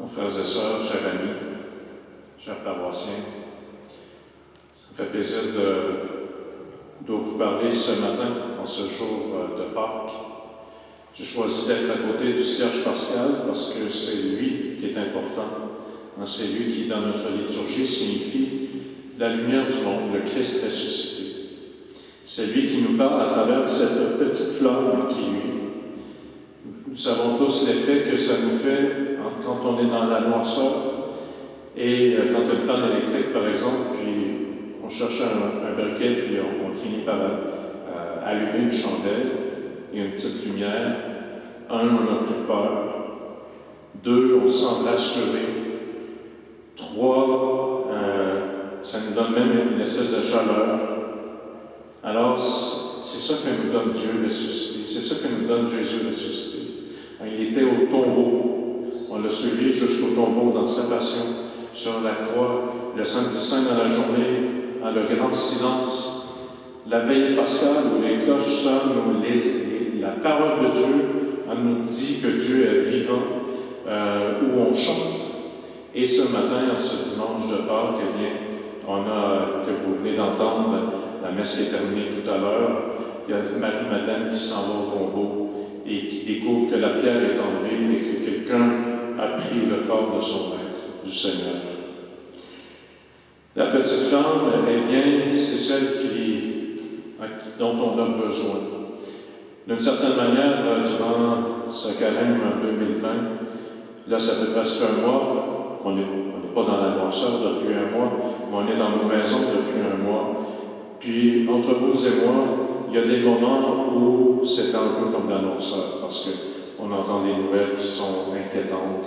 Nos frères et sœurs, chers amis, chers paroissiens, ça me fait plaisir de vous parler ce matin, en ce jour de Pâques. J'ai choisi d'être à côté du cierge pascal parce que c'est lui qui est important. C'est lui qui, dans notre liturgie, signifie la lumière du monde, le Christ ressuscité. C'est lui qui nous parle à travers cette petite flamme qui luit. Nous savons tous l'effet que ça nous fait quand on est dans la noirceur et quand il y a une panne électrique, par exemple, puis on cherche un briquet, puis on finit par allumer une chandelle et une petite lumière. Un, on n'a plus peur. Deux, on se sent rassuré. Trois, ça nous donne même une espèce de chaleur. Alors, c'est ça que nous donne Dieu ressuscité. C'est ça que nous donne Jésus ressuscité. Il était au tombeau. On l'a suivi jusqu'au tombeau dans sa passion, sur la croix, le samedi saint dans la journée, dans le grand silence. La veille pascale où les cloches sonnent, où la parole de Dieu nous dit que Dieu est vivant, où on chante. Et ce matin, en ce dimanche de Pâques, eh bien, on a, que vous venez d'entendre, la messe qui est terminée tout à l'heure, il y a Marie-Madeleine qui s'en va au tombeau et qui découvre que la pierre est enlevée et que quelqu'un a pris le corps de son maître, du Seigneur. La petite flamme, eh bien, c'est celle dont on a besoin. D'une certaine manière, durant ce carême 2020, là, ça fait presque un mois, on n'est pas dans la noirceur depuis un mois, mais on est dans nos maisons depuis un mois. Puis, entre vous et moi, il y a des moments où c'est un peu comme la noirceur, parce qu'on entend des nouvelles qui sont inquiétantes.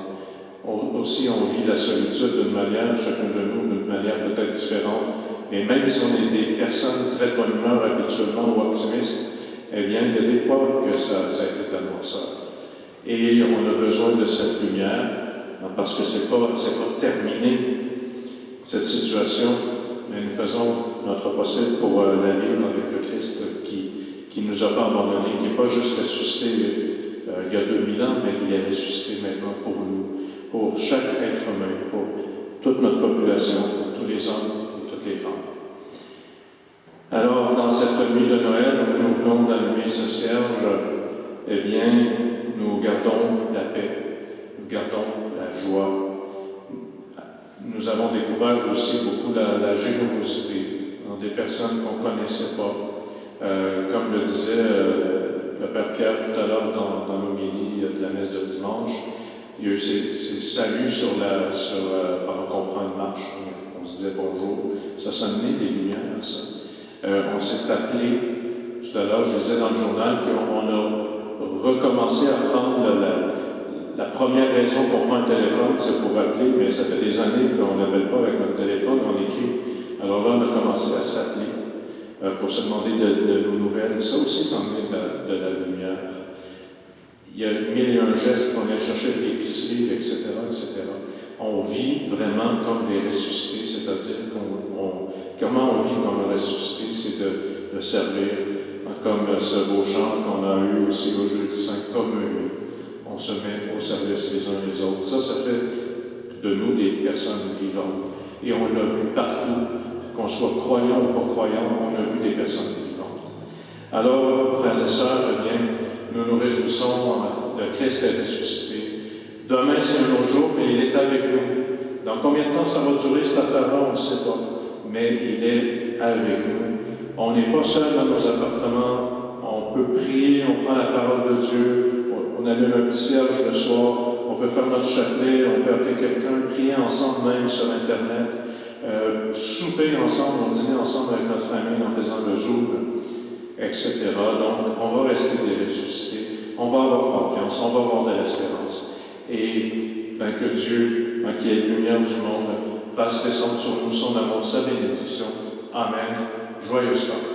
Aussi, on vit la solitude d'une manière, chacun de nous, d'une manière peut-être différente. Mais même si on est des personnes très de bonne humeur habituellement ou optimistes, eh bien, il y a des fois que ça a été la noirceur. Et on a besoin de cette lumière, parce que c'est pas terminé, cette situation, mais nous faisons notre possible pour la vivre avec le Christ qui nous a pas abandonnés, qui n'est pas juste ressuscité il y a 2000 ans, mais il est ressuscité maintenant pour nous, pour chaque être humain, pour toute notre population, pour tous les hommes et toutes les femmes. Alors, dans cette nuit de Noël, où nous venons d'allumer ce cierge, eh bien, nous gardons la paix, nous gardons la joie. Nous avons découvert aussi beaucoup la générosité dans des personnes qu'on ne connaissait pas. Comme le disait le Père Pierre tout à l'heure dans l'homélie de la messe de dimanche, il y a eu ces saluts pendant qu'on prend une marche, on se disait bonjour. Ça sonnait des lumières, ça. On s'est appelé, tout à l'heure, je disais dans le journal qu'on a recommencé à prendre la première raison qu'on prend un téléphone, c'est pour appeler, mais ça fait des années qu'on n'appelle pas avec notre téléphone, on écrit. Alors là, on a commencé à s'appeler pour se demander de nos nouvelles. Ça aussi, c'en est de la lumière. Il y a 1001 gestes qu'on a cherché à l'épicerie, etc., etc. On vit vraiment comme des ressuscités, c'est-à-dire comment on vit comme un ressuscité, c'est de servir, comme ce beau chant qu'on a eu aussi au Jeudi Saint, comme lui. On se met au service les uns les autres. Ça fait de nous des personnes vivantes. Et on l'a vu partout, qu'on soit croyant ou pas croyant, on a vu des personnes vivantes. Alors, frères et sœurs, eh bien, nous nous réjouissons, le Christ est ressuscité. Demain, c'est un autre jour, mais il est avec nous. Dans combien de temps ça va durer cette affaire-là, on ne sait pas. Mais il est avec nous. On n'est pas seul dans nos appartements. On peut prier, on prend la parole de Dieu. On allume un petit cierge le soir, on peut faire notre chapelet, on peut appeler quelqu'un, prier ensemble même sur Internet, souper ensemble, on dîner ensemble avec notre famille en faisant le Zoom, etc. Donc, on va rester des ressuscités, on va avoir confiance, on va avoir de l'espérance. Et que Dieu, qui est la lumière du monde, fasse descendre sur nous son amour, sa bénédiction. Amen. Joyeuse Pâques.